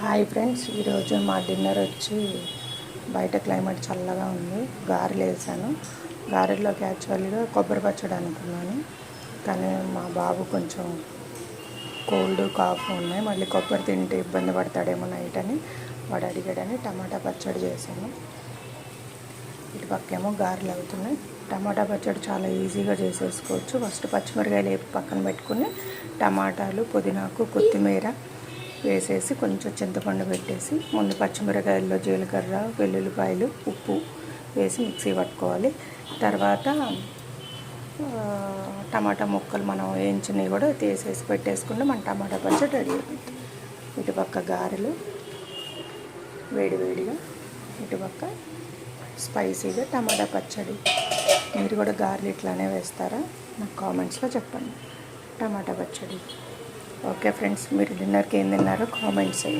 Hi friends, ఈరోజు మా dinner వచ్చి బయట క్లైమేట్ చల్లగా ఉంది. గారెలు వేసాను. గారెల్లోకి యాక్చువల్గా కొబ్బరి పచ్చడి అనుకున్నాను, కానీ మా బాబు కొంచెం కోల్డ్ కాఫ్ ఉన్నాయి, మళ్ళీ కొబ్బరి తింటే ఇబ్బంది పడతాడేమో నైట్ అని వాడు అడిగాడని టమాటా పచ్చడి చేశాను. ఇటు పక్కేమో గారెలు అవుతున్నాయి. టమాటా పచ్చడి చాలా ఈజీగా చేసేసుకోవచ్చు. ఫస్ట్ పచ్చిమిరకాయలు వేపి పక్కన పెట్టుకుని టమాటాలు, పుదీనాకు, కొత్తిమీర వేసేసి కొంచెం చింతపండు పెట్టేసి ముందు పచ్చిమిరకాయల్లో జీలకర్ర, వెల్లుల్లిపాయలు, ఉప్పు వేసి మిక్సీ పట్టుకోవాలి. తర్వాత టమాటా ముక్కలు మనం వేయించినవి కూడా తీసేసి పెట్టేసుకుంటే మన టమాటా పచ్చడి రెడీ అయిపోతుంది. ఇటుపక్క గారెలు వేడివేడిగా, ఇటుపక్క స్పైసీగా టమాటా పచ్చడి. మీరు కూడా గారెలు ఇట్లానే వేస్తారా? నాకు కామెంట్స్లో చెప్పండి. టమాటా పచ్చడి. ఓకే ఫ్రెండ్స్, మీరు డిన్నర్కి ఏం తిన్నారో కామెంట్స్ చేయండి.